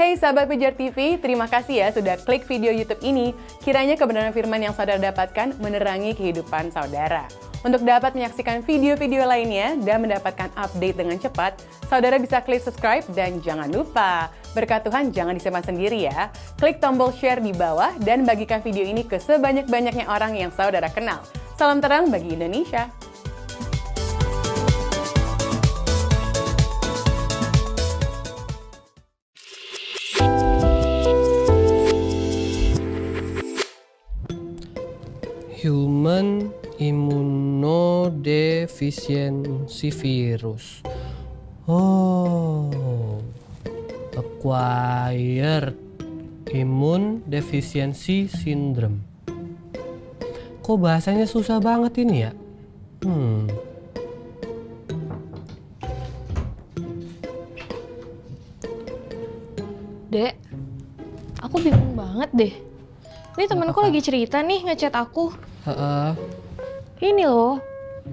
Hey sahabat Pijar TV, terima kasih ya sudah klik video YouTube ini. Kiranya kebenaran firman yang saudara dapatkan menerangi kehidupan saudara. Untuk dapat menyaksikan video-video lainnya dan mendapatkan update dengan cepat, saudara bisa klik subscribe dan jangan lupa, berkat Tuhan jangan disimpan sendiri ya. Klik tombol share di bawah dan bagikan video ini ke sebanyak-banyaknya orang yang saudara kenal. Salam terang bagi Indonesia. Human Immunodeficiency Virus. Oh, Acquired Immune Deficiency Syndrome. Kok bahasanya susah banget ini ya? Dek, aku bingung banget deh. Ini temanku lagi cerita nih ngechat aku. Ini loh,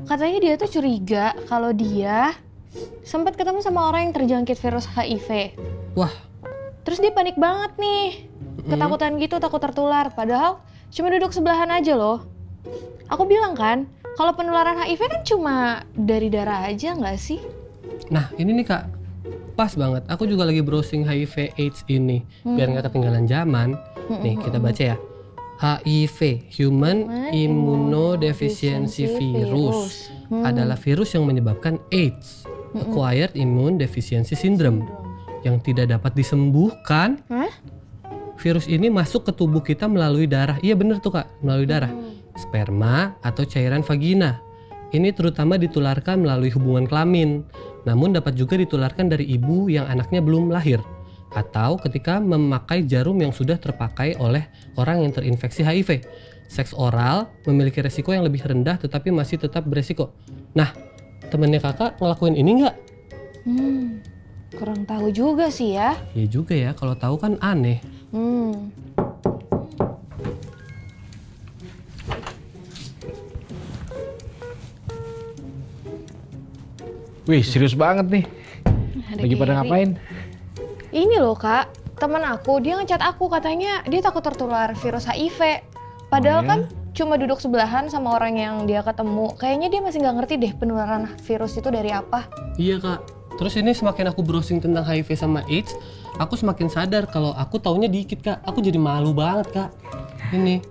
katanya dia tuh curiga kalau dia sempat ketemu sama orang yang terjangkit virus HIV. Wah, Terus dia panik banget nih, ketakutan gitu, takut tertular. Padahal cuma duduk sebelahan aja loh. Aku bilang kan, kalau penularan HIV kan cuma dari darah aja nggak sih? nah ini nih Kak, pas banget. Aku juga lagi browsing HIV AIDS ini, biar nggak ketinggalan zaman. Nih kita baca ya. HIV, Human Immunodeficiency Virus, adalah virus yang menyebabkan AIDS, Acquired Immune Deficiency Syndrome, yang tidak dapat disembuhkan. Virus ini masuk ke tubuh kita melalui darah. Iya bener tuh Kak, melalui darah, sperma atau cairan vagina. Ini terutama ditularkan melalui hubungan kelamin, namun dapat juga ditularkan dari ibu yang anaknya belum lahir, atau ketika memakai jarum yang sudah terpakai oleh orang yang terinfeksi HIV. Seks oral memiliki resiko yang lebih rendah tetapi masih tetap beresiko. Nah, temennya kakak ngelakuin ini nggak? Kurang tahu juga sih ya. Iya juga ya, kalau tahu kan aneh. Wih, serius banget nih. Ada Lagi pada Gary. ngapain? Ini loh Kak, teman aku, dia ngechat aku katanya dia takut tertular virus HIV. Padahal Oh ya? kan cuma duduk sebelahan sama orang yang dia ketemu. Kayaknya dia masih nggak ngerti deh penularan virus itu dari apa. Iya Kak, terus ini semakin aku browsing tentang HIV sama AIDS, aku semakin sadar kalau aku taunya dikit Kak. Aku jadi malu banget Kak. Ini.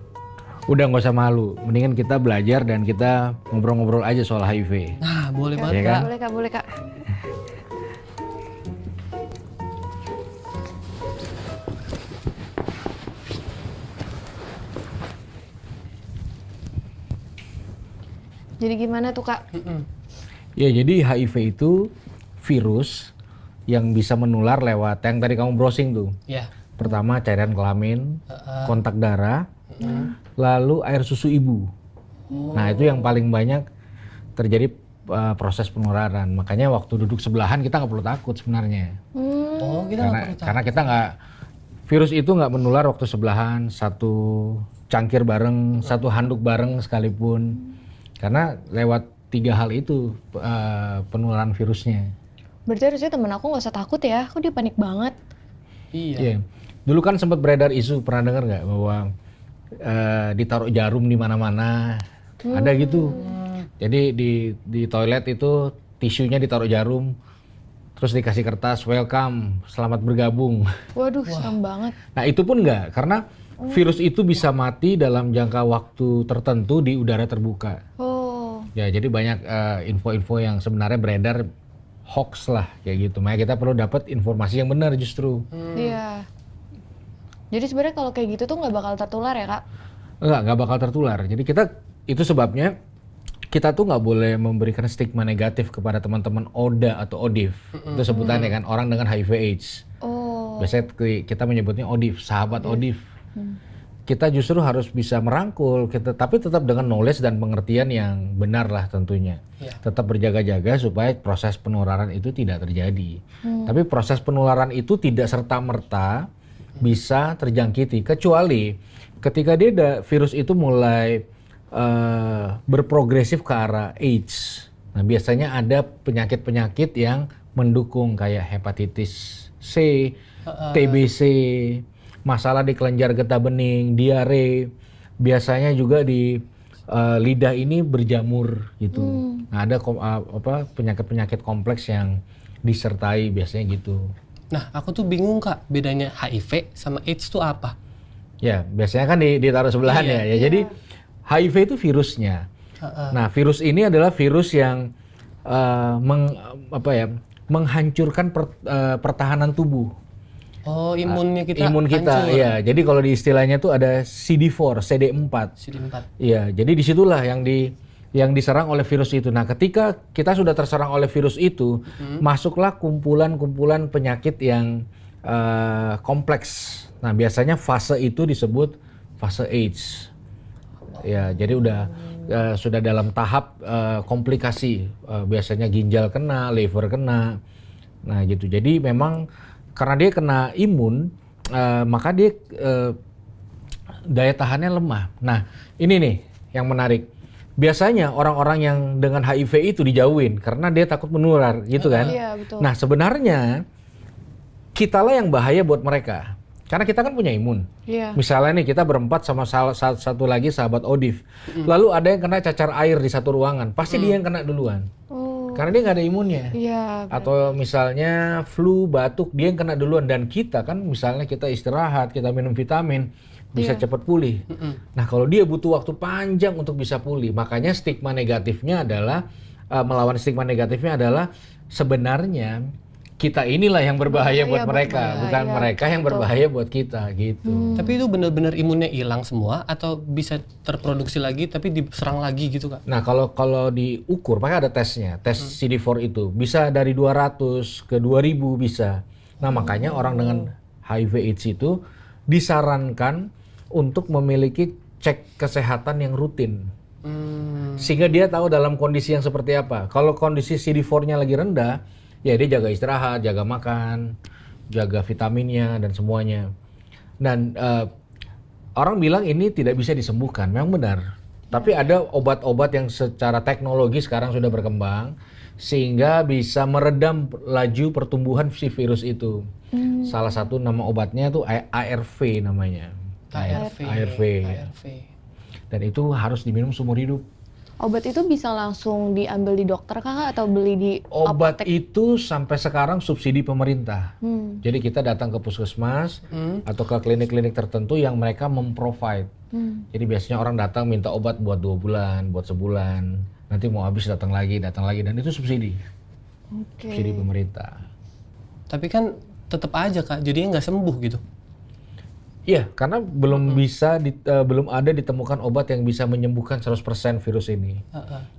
Udah nggak usah malu. Mendingan kita belajar dan kita ngobrol-ngobrol aja soal HIV. Nah, boleh Iya banget kan? Kak. Boleh Kak, boleh Kak. Jadi gimana tuh Kak? Ya, jadi HIV itu virus yang bisa menular lewat yang tadi kamu browsing tuh. Ya. Pertama cairan kelamin, kontak darah, lalu air susu ibu. Nah, itu yang paling banyak terjadi proses penularan. Makanya waktu duduk sebelahan kita nggak perlu takut sebenarnya. Oh, kita nggak perlu Karena kita nggak, virus itu nggak menular waktu sebelahan, satu cangkir bareng, satu handuk bareng sekalipun. Karena lewat 3 hal itu penularan virusnya. Berarti harusnya temen aku nggak usah takut ya, aku dia panik banget. Iya. Iya. Dulu kan sempat beredar isu, pernah dengar nggak bahwa ditaruh jarum di mana-mana, ada gitu. Jadi di toilet itu tisunya ditaruh jarum, terus dikasih kertas welcome, selamat bergabung. Waduh, serem banget. Nah itu pun nggak, karena virus itu bisa mati dalam jangka waktu tertentu di udara terbuka. Oh, Ya jadi banyak info-info yang sebenarnya beredar hoax lah kayak gitu. Makanya kita perlu dapat informasi yang benar justru. iya. Jadi sebenarnya kalau kayak gitu tuh nggak bakal tertular ya Kak? Nggak bakal tertular. Jadi itu sebabnya kita tuh nggak boleh memberikan stigma negatif kepada teman-teman ODA atau ODIF. Itu sebutannya kan, orang dengan HIV/AIDS. Oh. Biasanya kita menyebutnya ODIF, sahabat ODIF. Kita justru harus bisa merangkul, tapi tetap dengan knowledge dan pengertian yang benar lah tentunya. Tetap berjaga-jaga supaya proses penularan itu tidak terjadi. Tapi proses penularan itu tidak serta-merta bisa terjangkiti, kecuali ketika virus itu mulai berprogresif ke arah AIDS. Nah biasanya ada penyakit-penyakit yang mendukung kayak hepatitis C, TBC, masalah di kelenjar getah bening, diare, biasanya juga di lidah ini berjamur gitu. Nah, ada penyakit-penyakit kompleks yang disertai biasanya gitu. Nah, aku tuh bingung Kak, bedanya HIV sama AIDS tuh apa? Ya, biasanya kan ditaruh sebelahan ya. Jadi HIV itu virusnya. Nah, virus ini adalah virus yang menghancurkan pertahanan tubuh. Oh, imun kita Hancur. Ya. Jadi kalau di istilahnya tuh ada CD4, CD4. Iya, jadi disitulah yang diserang oleh virus itu. Nah, ketika kita sudah terserang oleh virus itu, masuklah kumpulan-kumpulan penyakit yang kompleks. Nah, biasanya fase itu disebut fase AIDS. Ya, jadi sudah dalam tahap komplikasi. Biasanya ginjal kena, liver kena. Nah, gitu. Jadi memang karena dia kena imun, maka dia daya tahannya lemah. Nah, ini nih yang menarik. Biasanya orang-orang yang dengan HIV itu dijauhin karena dia takut menular, gitu kan? Iya, betul. Nah, sebenarnya kitalah yang bahaya buat mereka. Karena kita kan punya imun. Iya. Misalnya nih kita berempat sama satu lagi sahabat Odif. Lalu ada yang kena cacar air di satu ruangan, pasti dia yang kena duluan. Karena dia nggak ada imunnya. Iya. Atau misalnya flu, batuk, dia yang kena duluan. Dan kita kan misalnya kita istirahat, kita minum vitamin, bisa cepat pulih. Nah, kalau dia butuh waktu panjang untuk bisa pulih, makanya stigma negatifnya adalah melawan stigma negatifnya adalah sebenarnya kita inilah yang berbahaya buat mereka, bukan mereka yang berbahaya buat kita gitu. Tapi itu benar-benar imunnya hilang semua atau bisa terproduksi lagi tapi diserang lagi gitu Kak? Nah, kalau diukur, makanya ada tesnya, tes CD4 itu bisa dari 200 ke 2000 bisa. Nah, makanya orang dengan HIV/AIDS itu disarankan untuk memiliki cek kesehatan yang rutin. Sehingga dia tahu dalam kondisi yang seperti apa. Kalau kondisi CD4-nya lagi rendah, ya dia jaga istirahat, jaga makan, jaga vitaminnya dan semuanya. Dan orang bilang ini tidak bisa disembuhkan, memang benar. Tapi ada obat-obat yang secara teknologi sekarang sudah berkembang sehingga bisa meredam laju pertumbuhan si virus itu. Salah satu nama obatnya tuh ARV namanya. ARV. Dan itu harus diminum seumur hidup. Obat itu bisa langsung diambil di dokter kah atau beli di Obat apotek? itu sampai sekarang subsidi pemerintah. Jadi kita datang ke puskesmas atau ke klinik-klinik tertentu yang mereka memprovide. Jadi biasanya orang datang minta obat buat 2 bulan, buat sebulan. Nanti mau habis datang lagi, dan itu subsidi. Subsidi pemerintah. Tapi kan tetap aja Kak, jadinya nggak sembuh gitu. Iya, karena belum belum ada ditemukan obat yang bisa menyembuhkan 100% virus ini.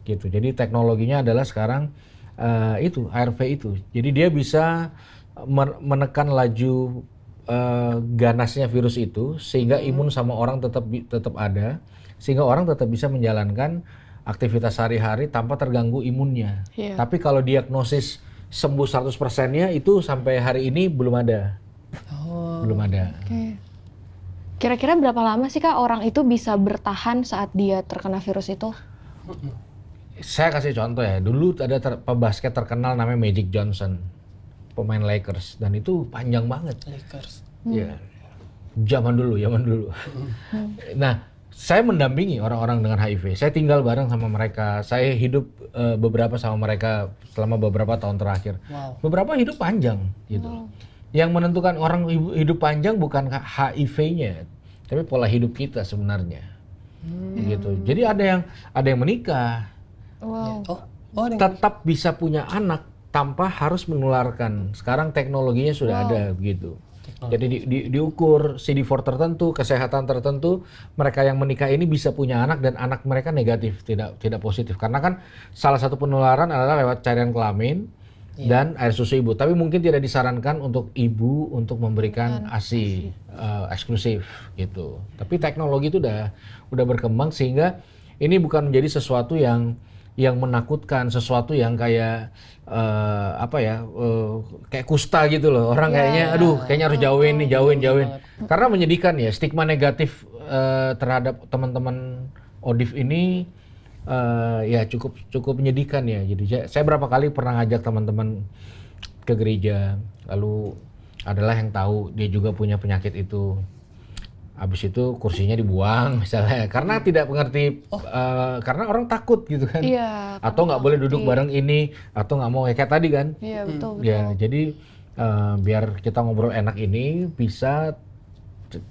Gitu. Jadi teknologinya adalah sekarang itu ARV itu. Jadi dia bisa menekan laju ganasnya virus itu sehingga imun sama orang tetap ada, sehingga orang tetap bisa menjalankan aktivitas sehari-hari tanpa terganggu imunnya. Tapi kalau diagnosis sembuh 100%-nya itu sampai hari ini belum ada. Belum ada. Kira-kira berapa lama sih Kak orang itu bisa bertahan saat dia terkena virus itu? Saya kasih contoh ya, dulu ada pebasket terkenal namanya Magic Johnson, pemain Lakers, dan itu panjang banget. Lakers. Ya, zaman dulu. Nah, saya mendampingi orang-orang dengan HIV. Saya tinggal bareng sama mereka. Saya hidup beberapa sama mereka selama beberapa tahun terakhir. Beberapa hidup panjang gitu. Yang menentukan orang hidup panjang bukan HIV-nya, tapi pola hidup kita sebenarnya. Gitu. Jadi ada yang menikah. Tetap bisa punya anak tanpa harus menularkan. Sekarang teknologinya sudah ada begitu. Jadi diukur CD4 tertentu, kesehatan tertentu, mereka yang menikah ini bisa punya anak dan anak mereka negatif, tidak positif. Karena kan salah satu penularan adalah lewat cairan kelamin dan air susu ibu. Tapi mungkin tidak disarankan untuk ibu untuk memberikan ASI eksklusif gitu. Tapi teknologi itu udah berkembang sehingga ini bukan menjadi sesuatu yang menakutkan, sesuatu yang kayak kayak kusta gitu loh. Orang kayaknya harus jauhin. Karena menyedihkan ya, stigma negatif terhadap teman-teman Odif ini ya cukup menyedihkan ya. Jadi saya berapa kali pernah ngajak teman-teman ke gereja, lalu adalah yang tahu dia juga punya penyakit itu. Habis itu kursinya dibuang misalnya karena tidak mengerti, karena orang takut gitu kan. Iya. Atau nggak boleh duduk bareng ini, atau nggak mau kayak tadi kan. Iya betul. Ya, jadi biar kita ngobrol enak ini bisa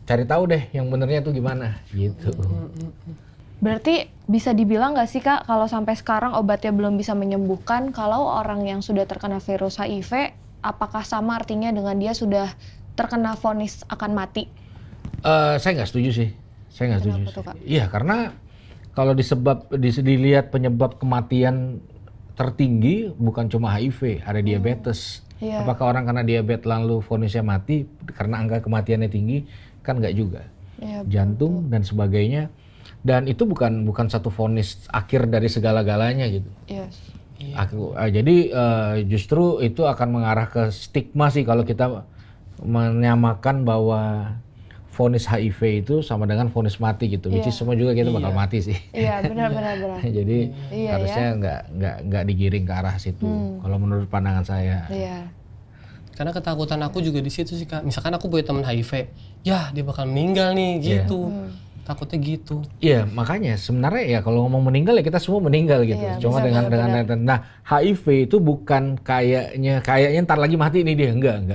cari tahu deh yang benernya itu gimana gitu. Berarti bisa dibilang nggak sih Kak, kalau sampai sekarang obatnya belum bisa menyembuhkan, kalau orang yang sudah terkena virus HIV, apakah sama artinya dengan dia sudah terkena vonis akan mati? Saya nggak setuju sih. Saya nggak setuju. Kenapa tuh, Kak? Iya, karena kalau dilihat penyebab kematian tertinggi bukan cuma HIV, ada diabetes. Iya. Apakah orang kena diabetes lalu vonisnya mati karena angka kematiannya tinggi? Kan nggak juga. Iya, Jantung dan sebagainya. Dan itu bukan satu vonis akhir dari segala-galanya gitu. Yes. Jadi justru itu akan mengarah ke stigma sih kalau kita menyamakan bahwa vonis HIV itu sama dengan vonis mati gitu. Which is semua juga kita bakal mati sih. Iya benar. Jadi Iya, harusnya nggak digiring ke arah situ. Kalau menurut pandangan saya. Iya. Karena ketakutan aku juga di situ sih Kak. Misalkan aku punya teman HIV, ya dia bakal meninggal nih gitu. Takutnya gitu. Iya, makanya sebenarnya ya kalau ngomong meninggal ya kita semua meninggal gitu. Iya, Cuma dengan nah HIV itu bukan kayaknya ntar lagi mati nih dia, enggak.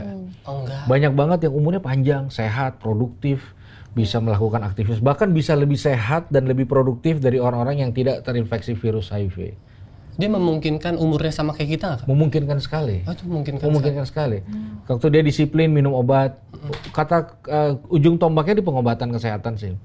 Oh enggak. Banyak banget yang umurnya panjang, sehat, produktif, bisa melakukan aktivitas, bahkan bisa lebih sehat dan lebih produktif dari orang-orang yang tidak terinfeksi virus HIV. Dia memungkinkan umurnya sama kayak kita nggak Kak? Memungkinkan sekali. Oh itu memungkinkan. Memungkinkan sekali. Waktu dia disiplin minum obat, kata ujung tombaknya di pengobatan kesehatan sih.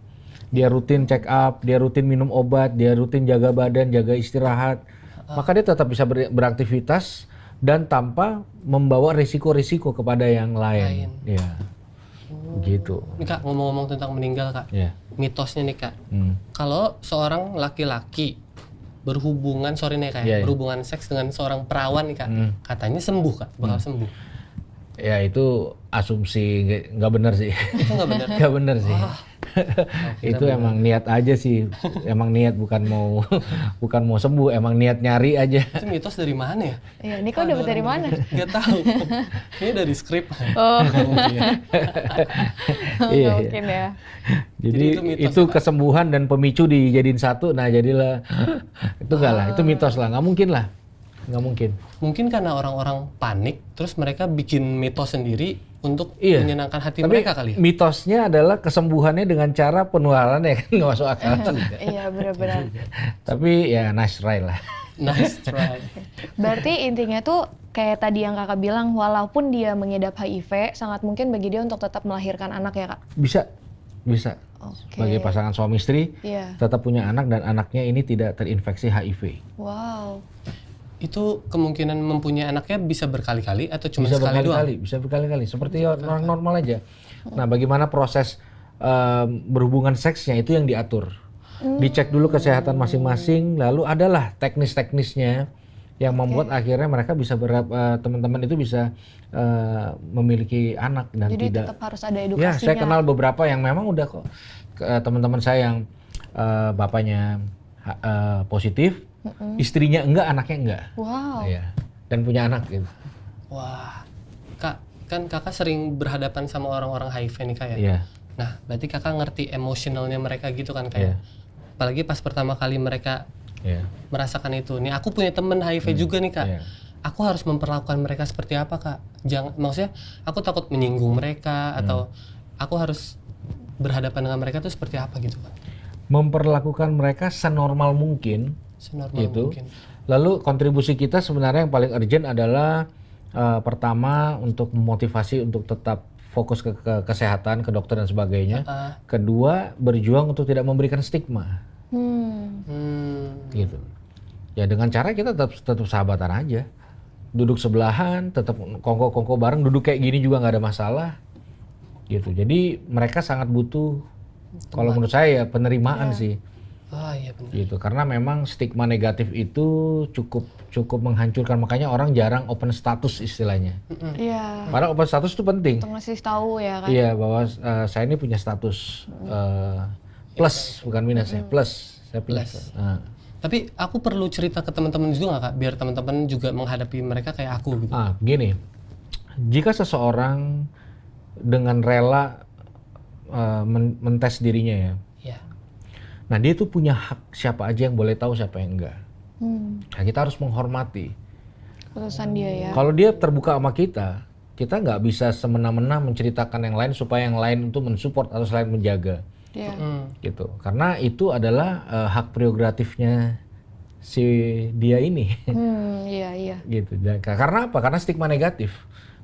Dia rutin check up, dia rutin minum obat, dia rutin jaga badan, jaga istirahat. Maka dia tetap bisa beraktivitas dan tanpa membawa risiko-risiko kepada yang lain. Ya. Gitu. Nih Kak, ngomong-ngomong tentang meninggal Kak. Ya. Mitosnya nih Kak. Kalau seorang laki-laki berhubungan, berhubungan seks dengan seorang perawan nih Kak, katanya sembuh Kak, bakal sembuh. Ya itu asumsi nggak benar sih. Itu nggak benar. Nggak benar sih. Itu emang niat aja sih. Emang niat bukan mau sembuh, emang niat nyari aja. Itu mitos dari mana ya? Iya, ini kau dapat dari mana? Gak tahu. Ini dari skrip. Oh, Iya. mungkin ya. Jadi itu mitos itu kesembuhan dan pemicu dijadiin satu. Nah jadilah itu enggak lah, itu mitos lah, nggak mungkin lah. Nggak mungkin. Mungkin karena orang-orang panik, terus mereka bikin mitos sendiri untuk Iya. menyenangkan hati Tapi mereka kali ya? mitosnya adalah kesembuhannya dengan cara penularannya kan nggak masuk akal. Iya, benar-benar. Tapi ya nice try lah. Nice try. Berarti intinya tuh kayak tadi yang kakak bilang, walaupun dia mengidap HIV, sangat mungkin bagi dia untuk tetap melahirkan anak ya kak? Bisa. Oke. Sebagai pasangan suami istri, Iya. tetap punya anak dan anaknya ini tidak terinfeksi HIV. Wow. Itu kemungkinan mempunyai anaknya bisa berkali-kali atau cuma Bisa sekali doang? bisa berkali-kali. Seperti orang normal aja. Nah, bagaimana proses berhubungan seksnya itu yang diatur. Dicek dulu kesehatan masing-masing, lalu adalah teknis-teknisnya yang membuat akhirnya mereka bisa teman-teman itu bisa memiliki anak dan Jadi tidak. tetap harus ada Ya, edukasinya. saya kenal beberapa yang memang udah kok teman-teman saya yang bapaknya positif, istrinya enggak, anaknya enggak. Wow. Iya. Dan punya anak gitu. Wah, Kak, kan kakak sering berhadapan sama orang-orang HIV nih Kak ya? Iya. Nah, berarti kakak ngerti emosionalnya mereka gitu kan Kak? Iya. Apalagi pas pertama kali mereka Iya. merasakan itu. Nih aku punya temen HIV juga nih Kak. Iya. Aku harus memperlakukan mereka seperti apa Kak? Maksudnya aku takut menyinggung mereka atau aku harus berhadapan dengan mereka tuh seperti apa gitu Kak? Memperlakukan mereka senormal mungkin. Senormal Gitu. mungkin. Lalu kontribusi kita sebenarnya yang paling urgent adalah pertama untuk memotivasi untuk tetap fokus ke kesehatan, ke dokter dan sebagainya. Kedua, berjuang untuk tidak memberikan stigma. Gitu. Ya dengan cara kita tetap sahabatan aja. Duduk sebelahan, tetap kongko-kongko bareng, duduk kayak gini juga nggak ada masalah. Gitu. Jadi mereka sangat butuh, kalau menurut saya ya, penerimaan sih. Ah iya benar. Gitu, karena memang stigma negatif itu cukup menghancurkan, makanya orang jarang open status istilahnya. Iya. Padahal open status itu penting. Untuk ngasih tahu ya kan? Iya, bahwa saya ini punya status plus, bukan minus ya, plus. Saya plus. Tapi aku perlu cerita ke teman-teman juga nggak Kak? Biar teman-teman juga menghadapi mereka kayak aku gitu. Gini, jika seseorang dengan rela mentes dirinya ya, Iya. nah dia tuh punya hak, siapa aja yang boleh tahu, siapa yang enggak. Nah, kita harus menghormati. Keputusan dia ya. Kalau dia terbuka sama kita nggak bisa semena-mena menceritakan yang lain supaya yang lain itu mensupport atau selain menjaga. Iya. Gitu. Karena itu adalah hak prerogatifnya si dia ini. Iya. Gitu. Dan, karena apa? Karena stigma negatif.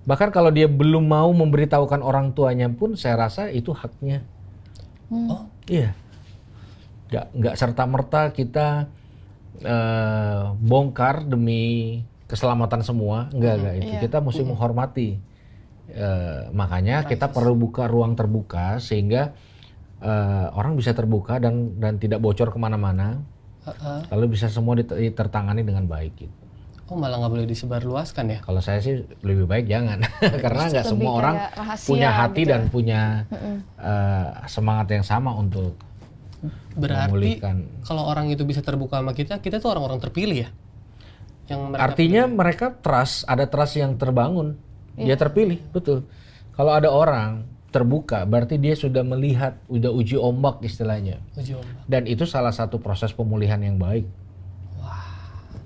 Bahkan kalau dia belum mau memberitahukan orang tuanya pun, saya rasa itu haknya. Oh, Iya. Nggak serta-merta kita bongkar demi keselamatan semua. Enggak itu. Iya. Kita mesti menghormati. Makanya kita perlu buka ruang terbuka sehingga orang bisa terbuka dan tidak bocor kemana-mana. Lalu bisa semua ditertangani dengan baik gitu. oh malah nggak boleh disebarluaskan ya? Kalau saya sih lebih baik jangan, karena nggak Lebih semua orang kayak rahasia punya hati gitu dan ya. punya semangat yang sama untuk Berarti memulihkan. kalau orang itu bisa terbuka sama kita tuh orang-orang terpilih ya? Yang mereka Artinya mereka trust, ada trust yang terbangun. Dia terpilih, betul. Kalau ada orang terbuka, berarti dia sudah melihat, udah uji ombak istilahnya. uji ombak. Dan itu salah satu proses pemulihan yang baik.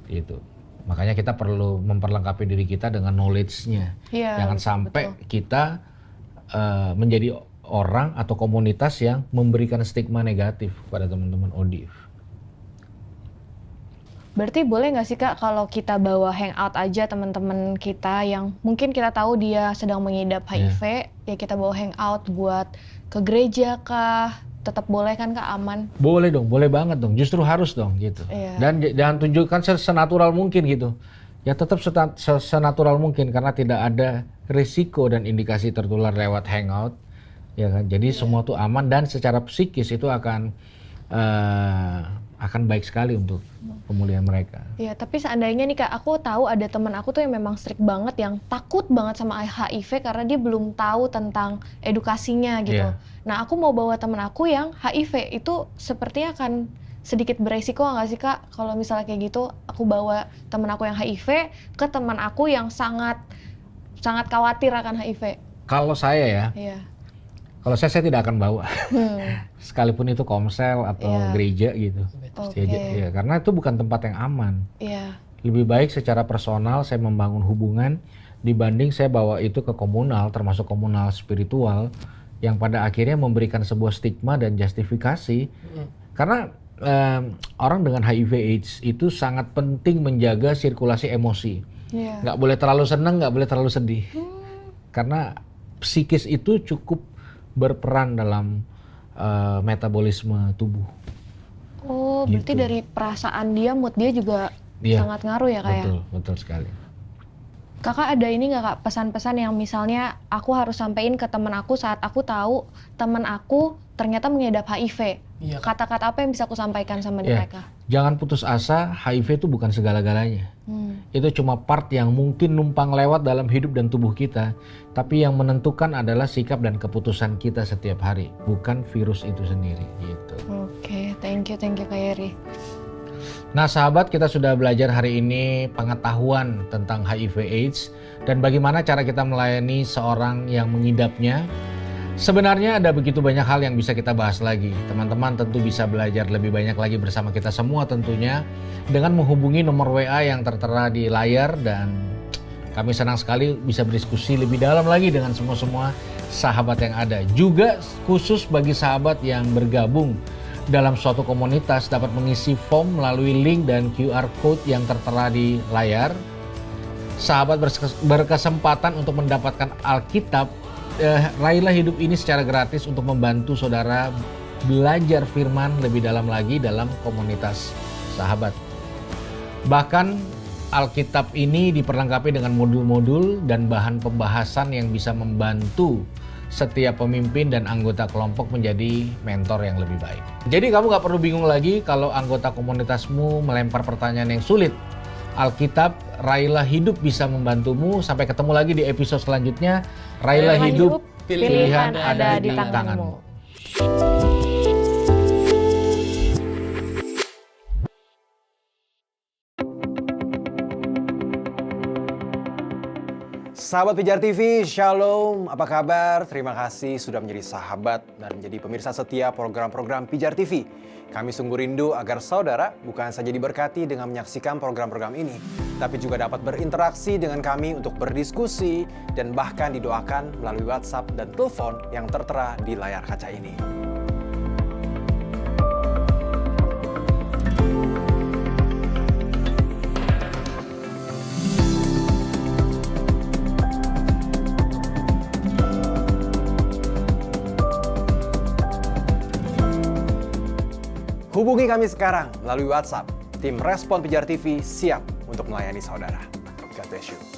Gitu. Makanya kita perlu memperlengkapi diri kita dengan knowledge-nya. Iya, Jangan sampai kita menjadi orang atau komunitas yang memberikan stigma negatif pada teman-teman ODIF. Berarti boleh nggak sih Kak kalau kita bawa hangout aja teman-teman kita yang mungkin kita tahu dia sedang mengidap HIV, ya kita bawa hangout buat ke gereja kah? Tetap boleh kan Kak, aman? Boleh dong, boleh banget dong. Justru harus dong gitu. Iya. Dan jangan tunjukkan senatural mungkin gitu. Ya tetap senatural mungkin karena tidak ada risiko dan indikasi tertular lewat hangout. Ya kan? Jadi semua tuh aman dan secara psikis itu akan baik sekali untuk pemulihan mereka. Ya, tapi seandainya nih Kak, aku tahu ada teman aku tuh yang memang strict banget, yang takut banget sama HIV karena dia belum tahu tentang edukasinya gitu. Iya. Nah, aku mau bawa teman aku yang HIV, itu sepertinya akan sedikit beresiko nggak sih Kak? Kalau misalnya kayak gitu, aku bawa teman aku yang HIV ke teman aku yang sangat khawatir akan HIV. Kalau saya ya, Iya. kalau saya tidak akan bawa. Sekalipun itu komsel atau Iya. gereja gitu. Oke. Ya, karena itu bukan tempat yang aman. Iya. Lebih baik secara personal saya membangun hubungan dibanding saya bawa itu ke komunal, termasuk komunal spiritual, yang pada akhirnya memberikan sebuah stigma dan justifikasi. Karena orang dengan HIV/AIDS itu sangat penting menjaga sirkulasi emosi. Iya. Nggak boleh terlalu senang, nggak boleh terlalu sedih. Karena psikis itu cukup berperan dalam metabolisme tubuh. Oh, berarti Gitu. dari perasaan dia, mood dia juga Iya. sangat ngaruh ya Kak ya? Betul sekali. Kakak ada ini nggak Kak, pesan-pesan yang misalnya aku harus sampein ke teman aku saat aku tahu teman aku ternyata mengidap HIV? Iya, Kak. Kata-kata apa yang bisa aku sampaikan sama Ya, mereka? jangan putus asa, HIV itu bukan segala-galanya. Itu cuma part yang mungkin numpang lewat dalam hidup dan tubuh kita. Tapi yang menentukan adalah sikap dan keputusan kita setiap hari, bukan virus itu sendiri. Gitu. Oke, thank you Kak Yeri. Nah sahabat, kita sudah belajar hari ini pengetahuan tentang HIV/AIDS dan bagaimana cara kita melayani seorang yang mengidapnya. Sebenarnya ada begitu banyak hal yang bisa kita bahas lagi. Teman-teman tentu bisa belajar lebih banyak lagi bersama kita semua tentunya dengan menghubungi nomor WA yang tertera di layar, dan kami senang sekali bisa berdiskusi lebih dalam lagi dengan semua sahabat yang ada. Juga khusus bagi sahabat yang bergabung dalam suatu komunitas dapat mengisi form melalui link dan QR code yang tertera di layar. Sahabat berkesempatan untuk mendapatkan Alkitab Raihlah Hidup ini secara gratis untuk membantu saudara belajar firman lebih dalam lagi dalam komunitas sahabat. Bahkan Alkitab ini diperlengkapi dengan modul-modul dan bahan pembahasan yang bisa membantu setiap pemimpin dan anggota kelompok menjadi mentor yang lebih baik. Jadi kamu gak perlu bingung lagi kalau anggota komunitasmu melempar pertanyaan yang sulit. Alkitab Raihlah Hidup bisa membantumu. Sampai ketemu lagi di episode selanjutnya. Raihlah Hidup, pilihan ada di tanganmu. Sahabat Pijar TV, Shalom, apa kabar? Terima kasih sudah menjadi sahabat dan menjadi pemirsa setia program-program Pijar TV. Kami sungguh rindu agar saudara bukan saja diberkati dengan menyaksikan program-program ini, tapi juga dapat berinteraksi dengan kami untuk berdiskusi dan bahkan didoakan melalui WhatsApp dan telepon yang tertera di layar kaca ini. Hubungi kami sekarang melalui WhatsApp. Tim Respon Pijar TV siap untuk melayani saudara. God bless you.